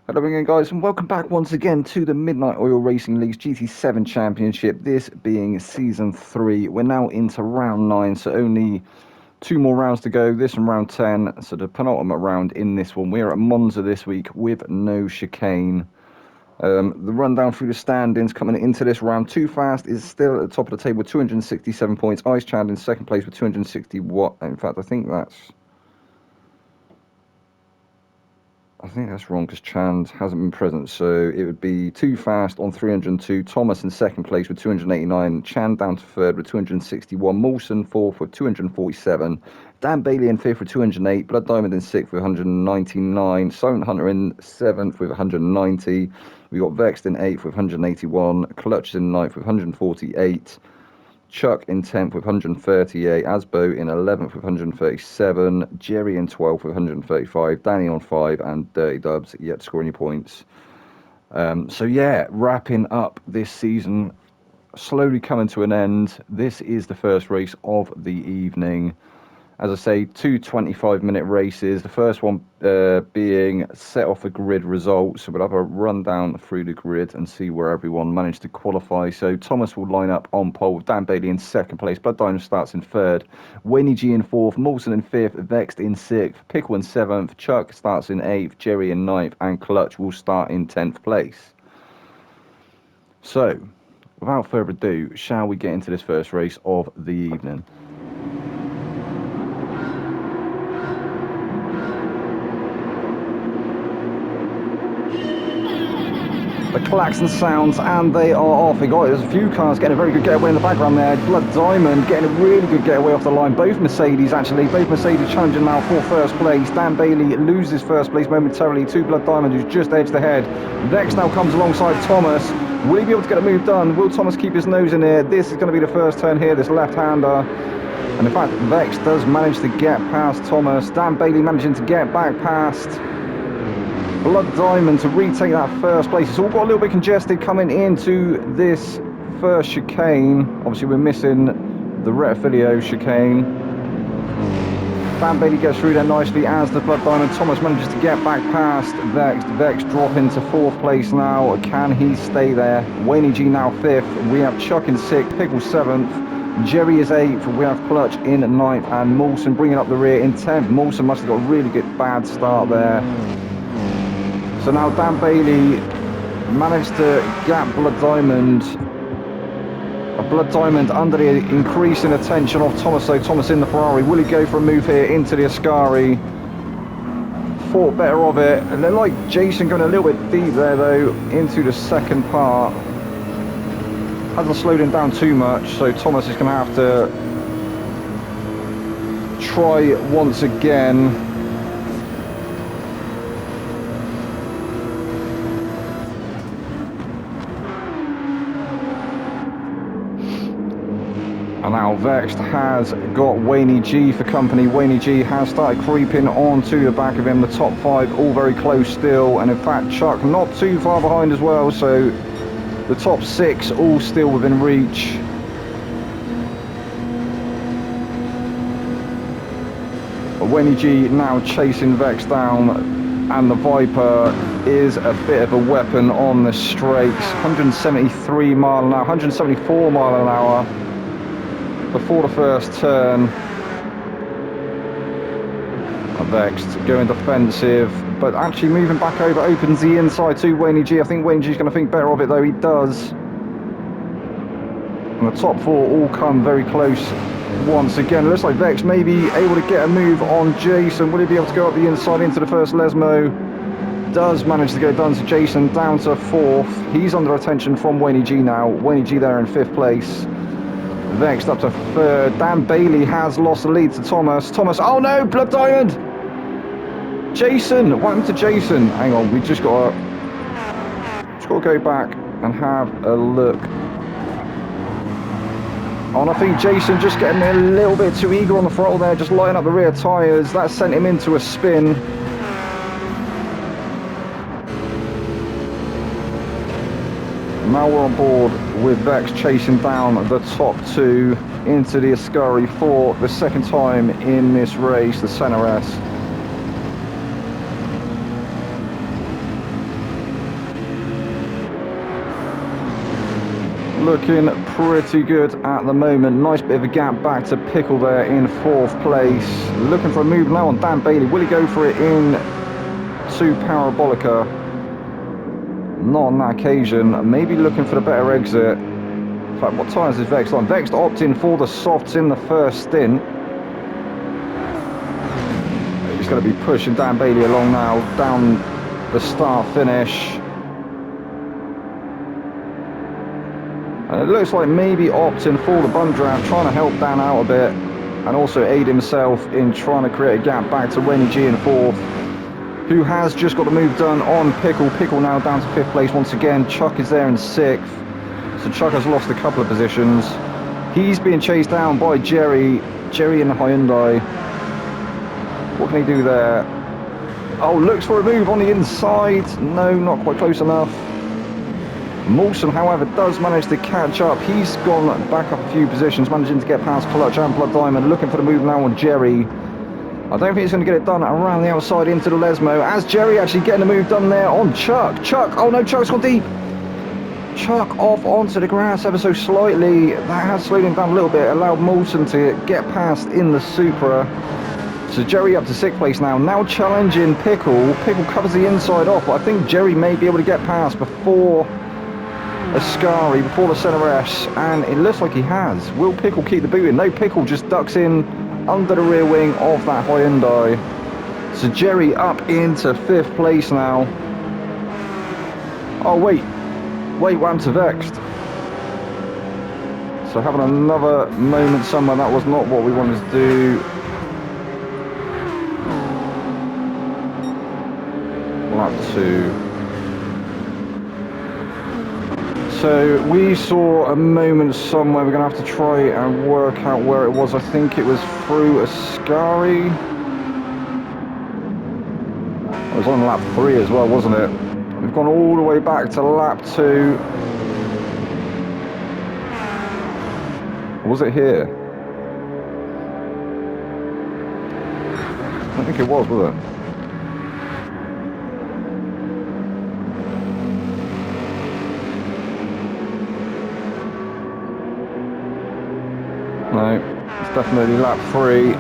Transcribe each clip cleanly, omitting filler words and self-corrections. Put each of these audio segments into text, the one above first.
Hello again guys and welcome back once again to the Midnight Oil Racing League's GT7 Championship, this being Season 3. We're now into Round 9, so only 2 more rounds to go, this and Round 10, so the penultimate round in this one. We're at Monza this week with no chicane. The rundown through the standings coming into this round. Too Fast is still at the top of the table with 267 points, Ice Chad in second place with 260 what, in fact I think that's wrong because Chand hasn't been present, so it would be Too Fast on 302, Thomas in second place with 289, Chand down to third with 261, Mawson fourth with 247, Dan Bailey in fifth with 208, Blood Diamond in sixth with 199, Silent Hunter in seventh with 190, we got Vexed in eighth with 181, Clutch in ninth with 148, Chuck in 10th with 138, Asbo in 11th with 137, Jerry in 12th with 135, Danny on 5, and Dirty Dubs yet to score any points. So yeah, wrapping up this season, slowly coming to an end. This is the first race of the evening. As I say, two 25-minute races. The first one being set off a grid results. So we'll have a run down through the grid and see where everyone managed to qualify. So Thomas will line up on pole, Dan Bailey in second place, Blood Diamond starts in third, Wayne G in fourth, Mawson in fifth, Vexed in sixth, Pickle in seventh, Chuck starts in eighth, Jerry in ninth, and Clutch will start in 10th place. So, without further ado, shall we get into this first race of the evening? The klaxon sounds and they are off. There's a few cars getting a very good getaway in the background there. Blood Diamond getting a really good getaway off the line. Both Mercedes challenging now for first place. Dan Bailey loses first place momentarily to Blood Diamond, who's just edged ahead. Vex now comes alongside Thomas. Will he be able to get a move done? Will Thomas keep his nose in here? This is going to be the first turn here, this left-hander. And in fact, Vex does manage to get past Thomas. Dan Bailey managing to get back past Blood Diamond to retake that first place. It's all got a little bit congested coming into this first chicane. Obviously we're missing the Retafilio chicane. Dan Bailey gets through there nicely as the Blood Diamond. Thomas manages to get back past Vex. Vex drop into fourth place now. Can he stay there? Wayne G now fifth. We have Chuck in sixth, Pickle seventh. Jerry is eighth. We have Clutch in ninth, and Mawson bringing up the rear in 10th. Mawson must have got a really good bad start there. So now Dan Bailey managed to gap Blood Diamond. Blood Diamond under the increasing attention of Thomas, so Thomas in the Ferrari. Will he go for a move here into the Ascari? Thought better of it. And then like Jason going a little bit deep there though into the second part. Hasn't slowed him down too much, so Thomas is going to have to try once again. And now Vexed has got Wayne G for company. Wayne G has started creeping onto the back of him. The top 5 all very close still. And in fact, Chuck not too far behind as well. So the top 6 all still within reach. Wayne G now chasing Vex down. And the Viper is a bit of a weapon on the straights. 173 mile an hour, 174 mile an hour. Before the first turn. Vexed going defensive, but actually moving back over opens the inside to Wayne G. I think Wayne G's going to think better of it though, he does. And the top 4 all come very close once again. It looks like Vex may be able to get a move on Jason. Will he be able to go up the inside into the first Lesmo? Does manage to get it done, so Jason down to 4th. He's under attention from Wayne G now. Wayne G there in 5th place. Vexed up to 3rd. Dan Bailey has lost the lead to Thomas. Thomas, oh no, Blood Diamond! Jason, what happened to Jason? Hang on, we just got to go back and have a look. Oh, and I think Jason just getting a little bit too eager on the throttle there, just lighting up the rear tyres. That sent him into a spin. Now we're on board with Vex chasing down the top 2 into the Ascari for the second time in this race, the Center S. looking pretty good at the moment. Nice bit of a gap back to Pickle there in 4th place. Looking for a move now on Dan Bailey. Will he go for it in to Parabolica? Not on that occasion. Maybe looking for the better exit. In fact, what tyres is Vext on? Vext opting for the softs in the first stint. He's going to be pushing Dan Bailey along now, down the start-finish. And it looks like maybe opting for the bum draft, trying to help Dan out a bit, and also aid himself in trying to create a gap back to Wayne G in 4th, who has just got the move done on Pickle. Pickle now down to 5th place once again. Chuck is there in 6th. So Chuck has lost a couple of positions. He's being chased down by Jerry. Jerry in the Hyundai. What can he do there? Oh, looks for a move on the inside. No, not quite close enough. Mawson, however, does manage to catch up. He's gone back up a few positions, managing to get past Clutch and Blood Diamond. Looking for the move now on Jerry. I don't think he's going to get it done around the outside into the Lesmo. As Jerry actually getting the move done there on Chuck. Chuck, oh no, Chuck's gone deep. Chuck off onto the grass ever so slightly. That has slowed him down a little bit, allowed Moulton to get past in the Supra. So Jerry up to 6th place now. Now challenging Pickle. Pickle covers the inside off, but I think Jerry may be able to get past before Ascari, before the Centre S, and it looks like he has. Will Pickle keep the boot in? No, Pickle just ducks in under the rear wing of that Hyundai. So Jerry up into 5th place now. Oh wait, what happened to Vext? So having another moment somewhere, that was not what we wanted to do. Lap 2. So we saw a moment somewhere. We're going to have to try and work out where it was. I think it was through Ascari. It was on lap 3 as well, wasn't it? We've gone all the way back to lap 2. Was it here? I think it was it? No, it's definitely lap 3.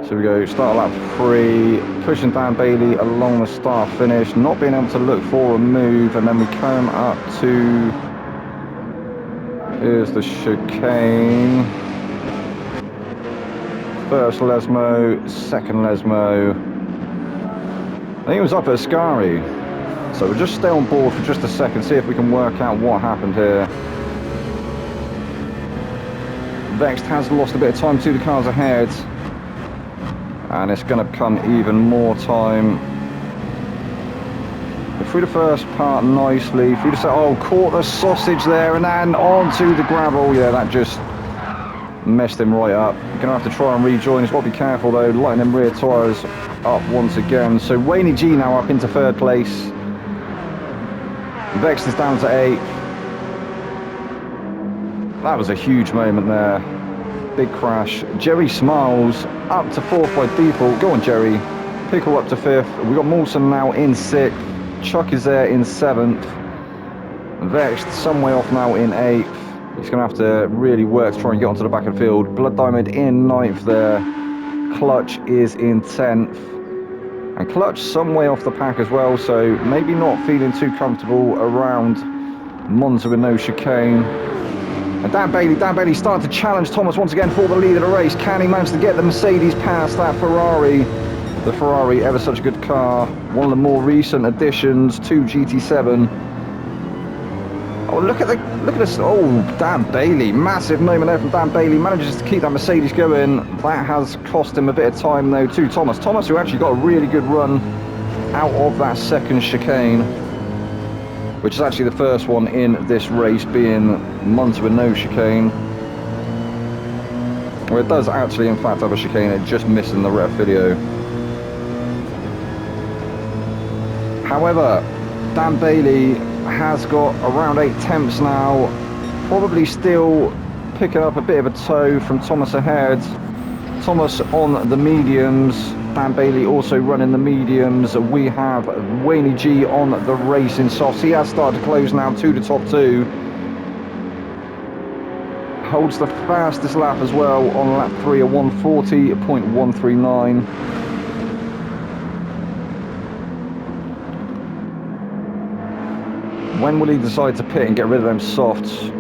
So we go, start lap 3, pushing Dan Bailey along the start finish, not being able to look for a move, and then we come up to, here's the chicane. First Lesmo, second Lesmo. I think it was up at Ascari. So we'll just stay on board for just a second, see if we can work out what happened here. Vext has lost a bit of time to the cars ahead, and it's going to become even more time. Through the first part nicely, through the caught the sausage there, and then onto the gravel. Yeah, that just messed him right up. You're going to have to try and rejoin. He's got to be careful though, lighting them rear tyres up once again. So Wayne G now up into 3rd place. Vext is down to 8th. That was a huge moment there. Big crash. Jerry Smiles up to 4th by default. Go on, Jerry. Pickle up to 5th. We've got Mawson now in 6th. Chuck is there in 7th. Vext some way off now in 8th. He's going to have to really work to try and get onto the back of the field. Blood Diamond in 9th there. Clutch is in 10th. And Clutch some way off the pack as well, so maybe not feeling too comfortable around Monza with no chicane. And Dan Bailey starting to challenge Thomas once again for the lead of the race. Can he manage to get the Mercedes past that Ferrari? The Ferrari, ever such a good car. One of the more recent additions to GT7. Oh, look at this. Oh, Dan Bailey. Massive moment there from Dan Bailey. Manages to keep that Mercedes going. That has cost him a bit of time, though, to Thomas. Thomas, who actually got a really good run out of that second chicane, which is actually the first one in this race, being Monza with no chicane. Well, it does actually, in fact, have a chicane. It's just missing the ref video. However, Dan Bailey has got around 8 tenths now, probably still picking up a bit of a tow from Thomas ahead. Thomas on the mediums, Dan Bailey also running the mediums. We have Wayne G on the racing softs. He has started to close now to the top two. Holds the fastest lap as well on lap 3 at 140.139. When will he decide to pit and get rid of them softs?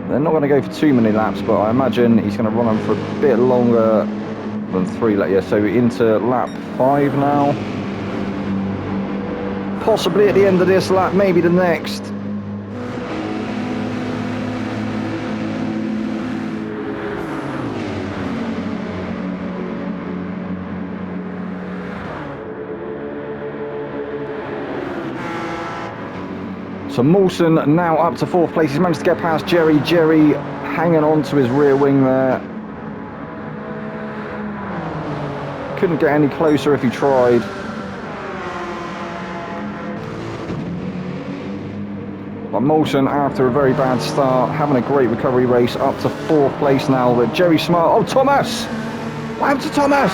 They're not going to go for too many laps, but I imagine he's going to run them for a bit longer than 3 laps. Yeah, so into lap 5 now. Possibly at the end of this lap, maybe the next. So Mawson now up to 4th place. He's managed to get past Jerry. Jerry hanging on to his rear wing there. Couldn't get any closer if he tried. But Mawson, after a very bad start, having a great recovery race, up to 4th place now. But Jerry Smart, oh Thomas! What happened to Thomas?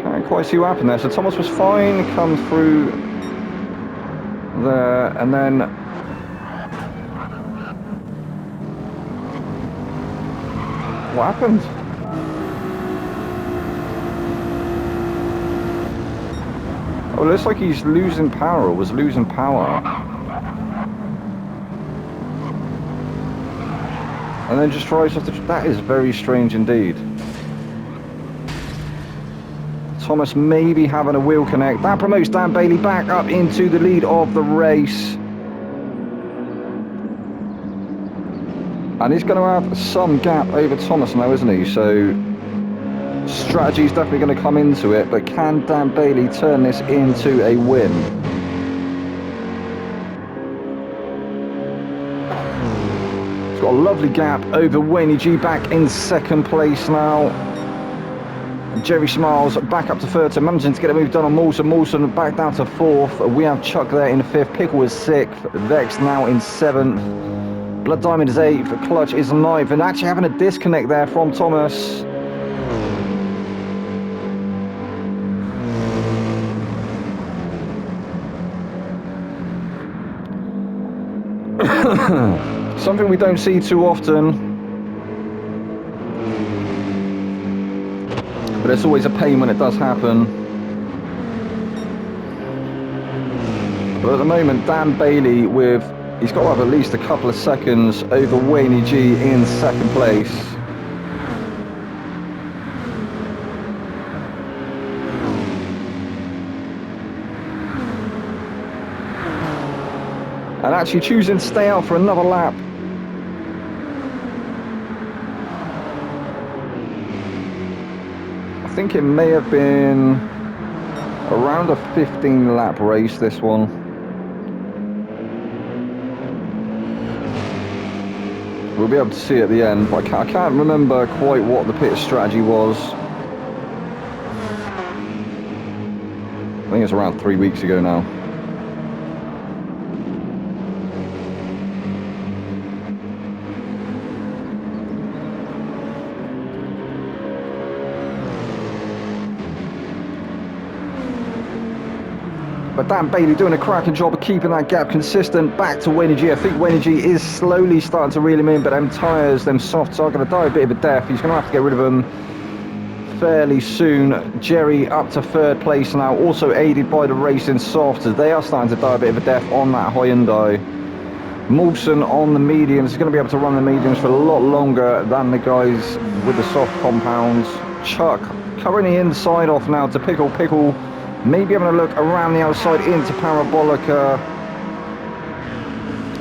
Can't quite see what happened there. So Thomas was fine, come through there, and then what happened? Oh, it looks like he's losing power, or was losing power. And then just drives off the... That is very strange indeed. Thomas maybe having a wheel connect. That promotes Dan Bailey back up into the lead of the race. And he's going to have some gap over Thomas now, isn't he? So strategy is definitely going to come into it, but can Dan Bailey turn this into a win? He's got a lovely gap over Wayne G, back in 2nd place now. Jerry Smiles back up to 3rd, so managing to get a move done on Mawson. Mawson back down to 4th. We have Chuck there in 5th. Pickle is 6th. Vex now in 7th. Blood Diamond is 8th. Clutch is 9th. And actually having a disconnect there from Thomas. Something we don't see too often. But it's always a pain when it does happen. But at the moment, Dan Bailey he's got to have at least a couple of seconds over Wayne G in 2nd place. And actually choosing to stay out for another lap. I think it may have been around a 15 lap race, this one. We'll be able to see at the end, but I can't remember quite what the pit strategy was. I think it's around 3 weeks ago now. But Dan Bailey doing a cracking job of keeping that gap consistent back to Wayne G. I think Wayne G is slowly starting to reel him in, but them tyres, them softs are going to die a bit of a death. He's going to have to get rid of them fairly soon. Jerry up to 3rd place now, also aided by the racing softs, as they are starting to die a bit of a death on that Hyundai. Mawson on the mediums is going to be able to run the mediums for a lot longer than the guys with the soft compounds. Chuck currently inside off now to Pickle. Pickle maybe having a look around the outside into Parabolica.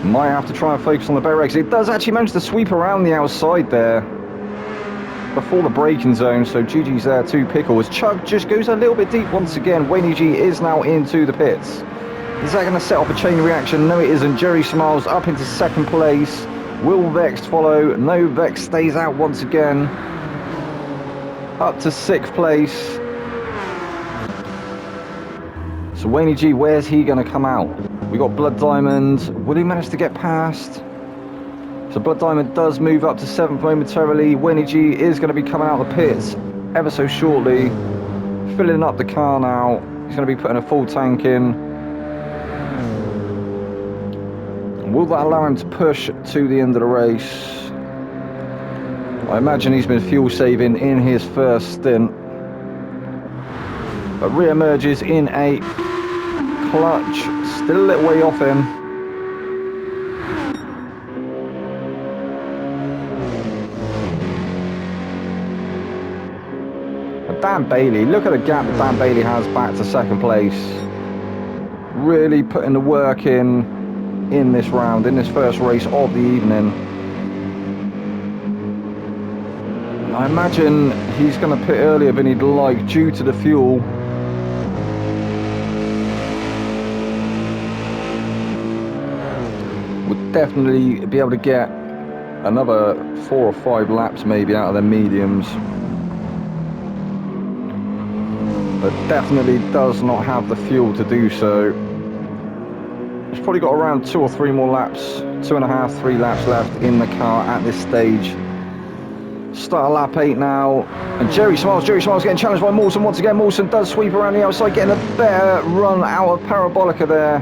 Might have to try and focus on the barrier exit. It does actually manage to sweep around the outside there before the braking zone, so GG's there to Pickle as Chuck just goes a little bit deep once again. Wayne G is now into the pits. Is that going to set off a chain reaction? No, it isn't. Jerry Smiles up into 2nd place. Will Vex follow? No, Vex stays out once again. Up to 6th place. So Wayne G, where's he going to come out? We got Blood Diamond. Will he manage to get past? So Blood Diamond does move up to 7th momentarily. Winnie G is going to be coming out of the pits ever so shortly. Filling up the car now. He's going to be putting a full tank in. Will that allow him to push to the end of the race? I imagine he's been fuel saving in his first stint. But re-emerges in a clutch. Still a little way off him. But Dan Bailey, look at the gap that Dan Bailey has back to 2nd place. Really putting the work in this round, in this first race of the evening. I imagine he's going to pit earlier than he'd like due to the fuel. Would definitely be able to get another 4 or 5 laps maybe out of their mediums. But definitely does not have the fuel to do so. He's probably got around 2 or 3 more laps, 2.5, 3 laps left in the car at this stage. Start lap 8 now, and Jerry Smiles getting challenged by Mawson once again. Mawson does sweep around the outside, getting a better run out of Parabolica there.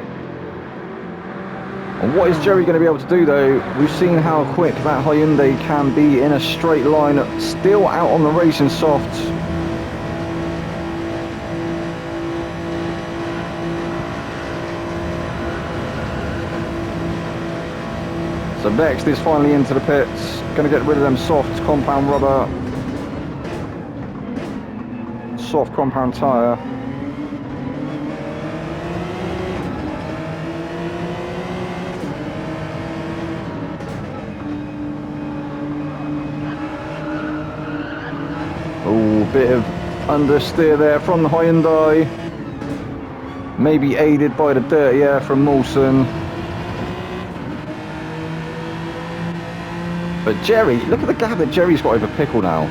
And what is Jerry going to be able to do though? We've seen how quick that Hyundai can be in a straight line, still out on the racing softs. So Vext is finally into the pits, going to get rid of them soft compound rubber, soft compound tyre. Oh, bit of understeer there from the Hyundai, maybe aided by the dirty air from Mawson. But Jerry, look at the gap that Jerry's got over Pickle now.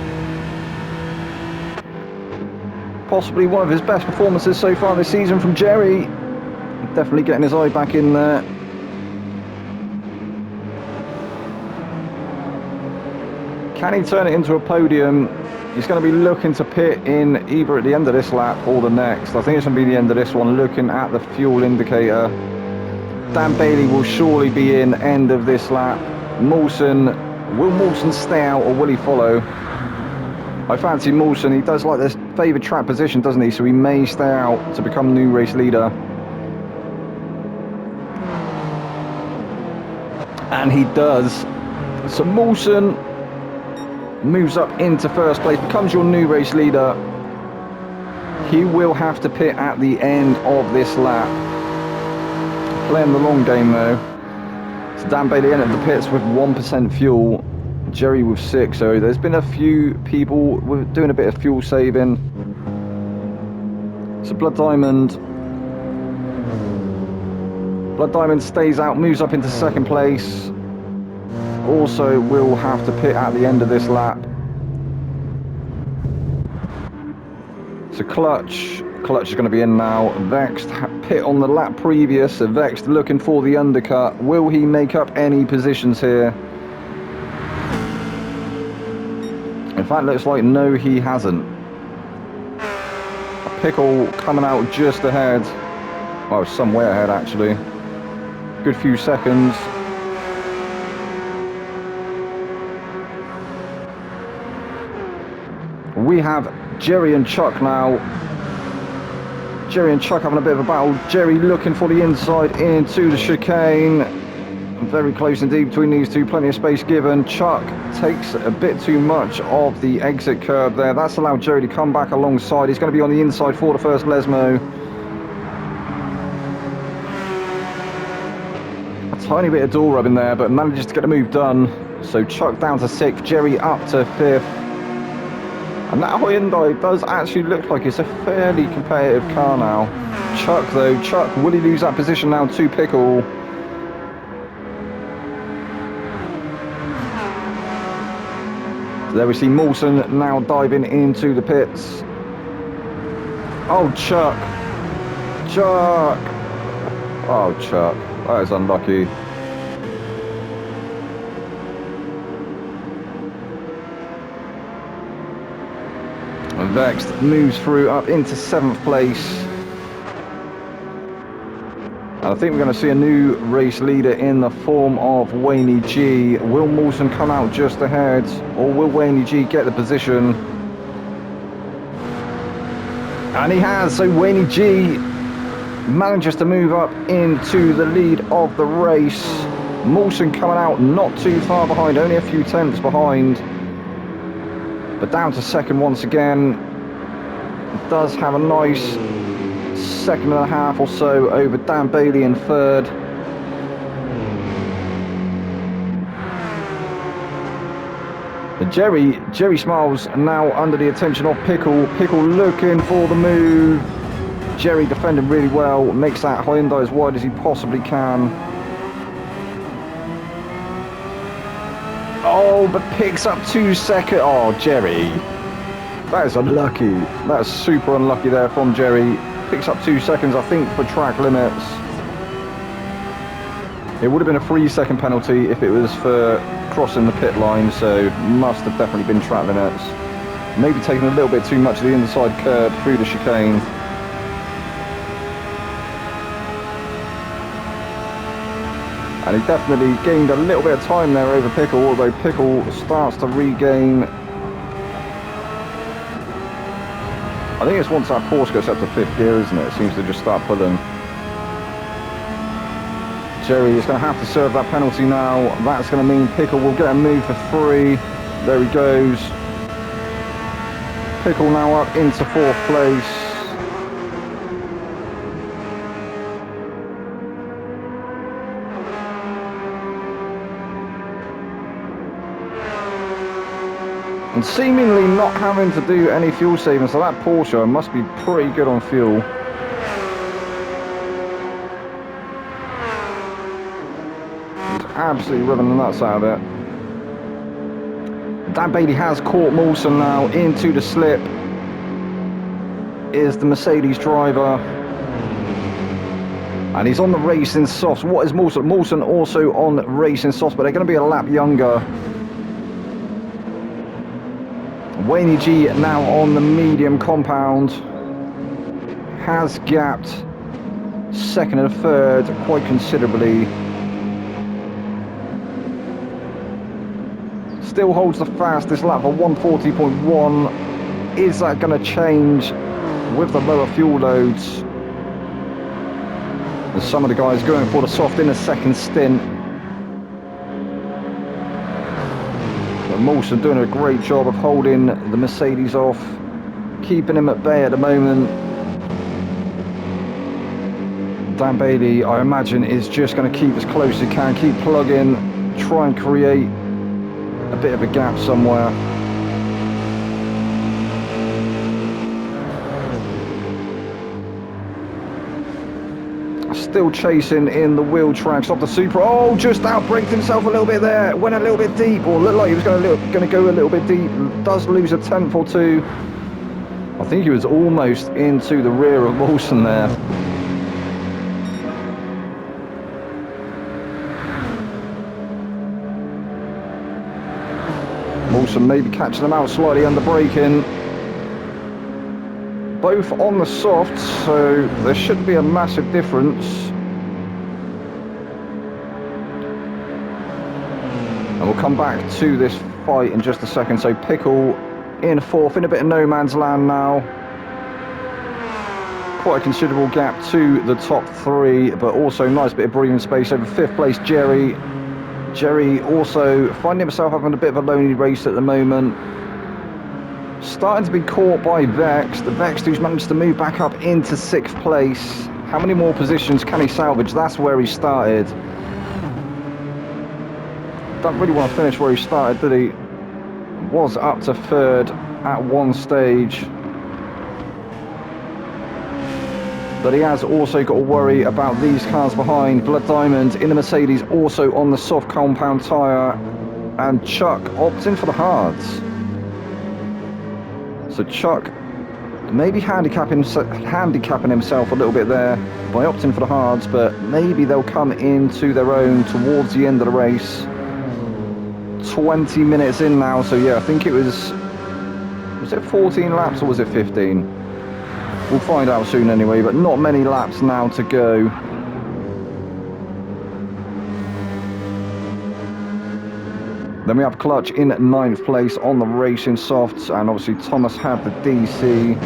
Possibly one of his best performances so far this season from Jerry. Definitely getting his eye back in there. Can he turn it into a podium? He's going to be looking to pit in either at the end of this lap or the next. I think it's going to be the end of this one, looking at the fuel indicator. Dan Bailey will surely be in end of this lap. Will Mawson stay out or will he follow? I fancy Mawson. He does like this favoured track position, doesn't he? So he may stay out to become new race leader. And he does. So Mawson moves up into first place, becomes your new race leader. He will have to pit at the end of this lap. Playing the long game though. So Dan Bailey entered the pits with 1% fuel, Jerry with 6, so there's been a few people doing a bit of fuel saving. So Blood Diamond stays out, moves up into 2nd place. Also will have to pit at the end of this lap. So Clutch is going to be in now. Vext pit on the lap previous. So Vext looking for the undercut. Will he make up any positions here? In fact, looks like no, he hasn't. Pickle coming out just ahead. Well, somewhere ahead actually. Good few seconds. We have Jerry and Chuck now. Jerry and Chuck having a bit of a battle. Jerry looking for the inside into the chicane. Very close indeed between these two, plenty of space given. Chuck takes a bit too much of the exit curb there. That's allowed Jerry to come back alongside. He's going to be on the inside for the first Lesmo. A tiny bit of door rubbing there, but manages to get the move done. So Chuck down to 6th, Jerry up to 5th. And that Hyundai does actually look like it's a fairly competitive car now. Chuck though, will he lose that position now to Pickle? So there we see Mawson now diving into the pits. Oh, Chuck. Oh, Chuck, that is unlucky. And Vext moves through up into 7th place. And I think we're going to see a new race leader in the form of Wayne G. Will Mawson come out just ahead, or will Wayne G get the position? And he has, so Wayne G manages to move up into the lead of the race. Mawson coming out not too far behind, only a few tenths behind. But down to second once again. Does have a nice second and a half or so over Dan Bailey in third. Jerry Smiles now under the attention of Pickle. Pickle looking for the move. Jerry defending really well, makes that Hyundai as wide as he possibly can. Oh, but picks up 2 seconds. Oh, Jerry. That is unlucky. That's super unlucky there from Jerry. Picks up 2 seconds, I think, for track limits. It would have been a 3-second penalty if it was for crossing the pit line, so must have definitely been track limits. Maybe taking a little bit too much of the inside curb through the chicane. And he definitely gained a little bit of time there over Pickle, although Pickle starts to regain. I think it's once that Porsche goes up to 5th gear, isn't it? It seems to just start pulling. Jerry is going to have to serve that penalty now. That's going to mean Pickle will get a move for 3. There he goes. Pickle now up into 4th place. And seemingly not having to do any fuel saving, so that Porsche must be pretty good on fuel. He's absolutely rubbing the nuts out of it. Dan Bailey has caught Mawson now into the slip. Is the Mercedes driver. And he's on the racing softs. What is Mawson? Mawson also on racing softs, but they're going to be a lap younger. Wayne G now on the medium compound, has gapped second and third quite considerably. Still holds the fastest lap for 140.1. Is that going to change with the lower fuel loads? There's some of the guys going for the soft in a second stint. Mawson doing a great job of holding the Mercedes off, keeping him at bay at the moment. Dan Bailey, I imagine, is just going to keep as close as he can, keep plugging, try and create a bit of a gap somewhere. Still chasing in the wheel tracks off the Supra. Oh, just outbraked himself a little bit there. Went a little bit deep, or looked like he was going to go a little bit deep. Does lose a tenth or two. I think he was almost into the rear of Mawson there. Mawson maybe catching them out slightly under braking. Both on the softs, so there shouldn't be a massive difference. And we'll come back to this fight in just a second. So Pickle in 4th, in a bit of no man's land now. Quite a considerable gap to the top 3, but also nice bit of breathing space over 5th place Jerry. Jerry also finding himself having a bit of a lonely race at the moment. Starting to be caught by Vext. The Vext who's managed to move back up into 6th place. How many more positions can he salvage? That's where he started. Don't really want to finish where he started, did he? Was up to 3rd at one stage. But he has also got to worry about these cars behind. Blood Diamond in the Mercedes, also on the soft compound tyre. And Chuck opting for the hards. So Chuck maybe handicapping himself a little bit there. by opting for the hards, but maybe they'll come into their own towards the end of the race. 20 minutes in now, so yeah, I think it was it 14 laps or was it 15? We'll find out soon anyway, but not many laps now to go. Then we have Clutch in 9th place on the racing softs, and obviously Thomas had the DC.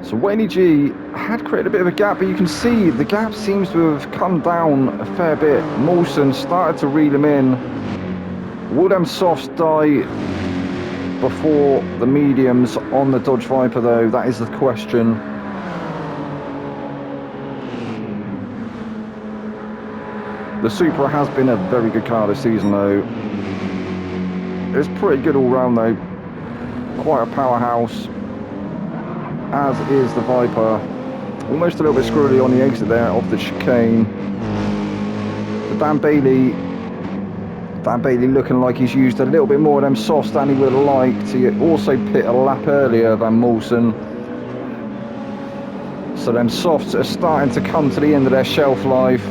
So Wayne G had created a bit of a gap, but you can see the gap seems to have come down a fair bit. Mawson started to reel him in. Will them softs die before the mediums on the Dodge Viper though? That is the question. The Supra has been a very good car this season though. It's pretty good all round though. Quite a powerhouse, as is the Viper. Almost a little bit squirrely on the exit there of the chicane. So Dan Bailey looking like he's used a little bit more of them softs than he would have liked. He also pit a lap earlier than Mawson. So them softs are starting to come to the end of their shelf life.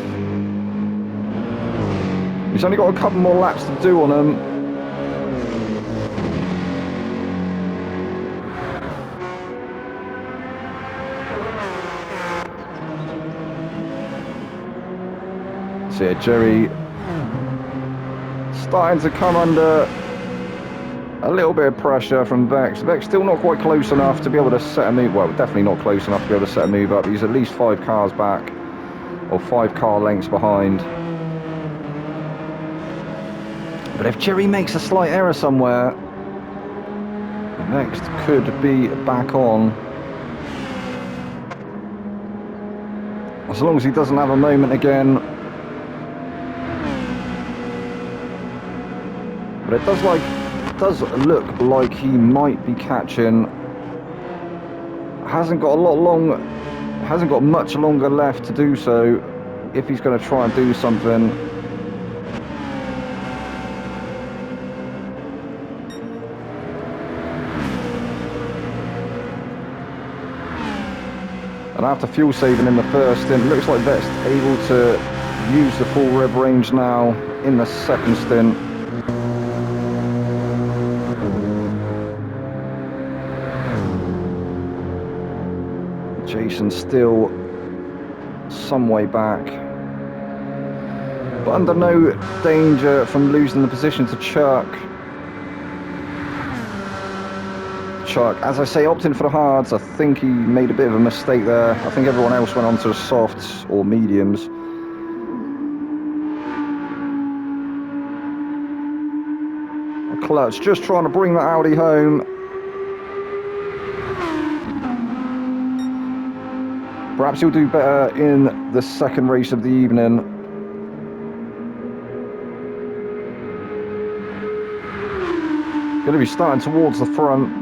He's only got a couple more laps to do on them. So yeah, Jerry starting to come under a little bit of pressure from Vex. Vex still not quite close enough to be able to set a move. Well, definitely not close enough to be able to set a move up. He's at least 5 cars back, or 5 car lengths behind. But if Jerry makes a slight error somewhere, next could be back on. As long as he doesn't have a moment again. But it does look like he might be catching. Hasn't got much longer left to do so if he's going to try and do something. And after fuel saving in the first stint, looks like Vet's able to use the full rev range now in the second stint. Jason still some way back, but under no danger from losing the position to Chuck. Chuck, as I say, opting for the hards. I think he made a bit of a mistake there. I think everyone else went on to the softs or mediums. Clutch just trying to bring that Audi home. Perhaps he'll do better in the second race of the evening. Going to be starting towards the front.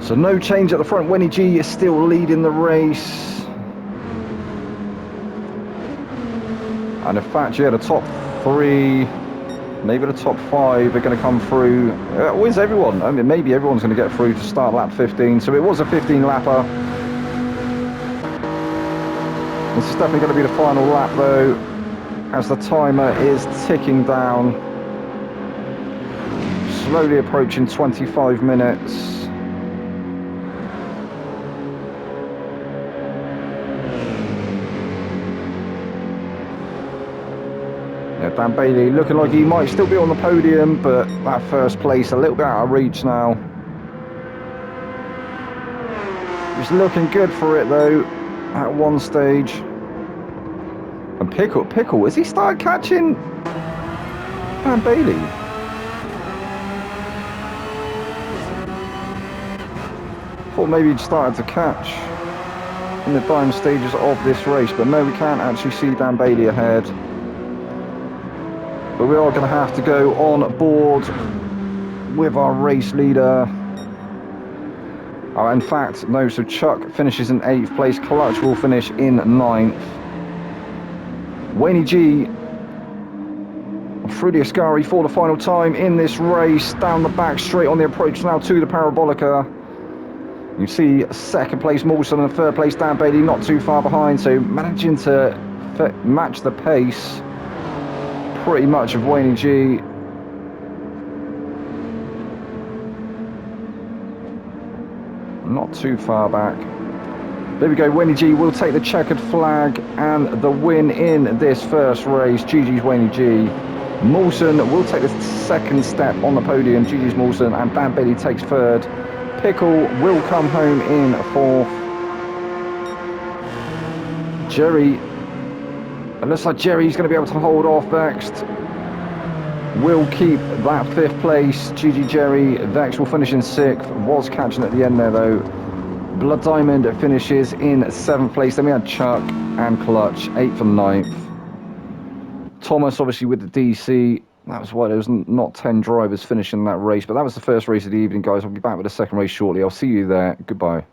So no change at the front. Wenny G is still leading the race. And in fact, yeah, the top 3, maybe the top 5 are going to come through. Where's everyone? I mean, maybe everyone's going to get through to start lap 15. So it was a 15-lapper. This is definitely going to be the final lap, though, as the timer is ticking down. Slowly approaching 25 minutes. Dan Bailey looking like he might still be on the podium, but that first place a little bit out of reach now. He's looking good for it though at one stage. And Pickle, has he started catching Dan Bailey? Thought maybe he'd started to catch in the dying stages of this race, but no, we can't actually see Dan Bailey ahead. But we are going to have to go on board with our race leader. Oh, in fact, no, so Chuck finishes in 8th place. Clutch will finish in 9th. Wayne G through the Ascari for the final time in this race. Down the back, straight on the approach now to the Parabolica. You see second place Mawson and third place Dan Bailey not too far behind, so managing to match the pace pretty much of Wayne G. Not too far back. There we go, Wayne G will take the checkered flag and the win in this first race. GG's Wayne G. Mawson will take the second step on the podium. GG's Mawson, and Dan Bailey takes third. Pickle will come home in fourth. Jerry, it looks like Jerry's going to be able to hold off Vex. Will keep that fifth place. GG Jerry. Vex will finish in sixth. Was catching at the end there though. Blood Diamond finishes in seventh place. Then we had Chuck and Clutch, eighth and ninth. Thomas obviously with the DC. That was why there was not 10 drivers finishing that race. But that was the first race of the evening, guys. I'll be back with the second race shortly. I'll see you there. Goodbye.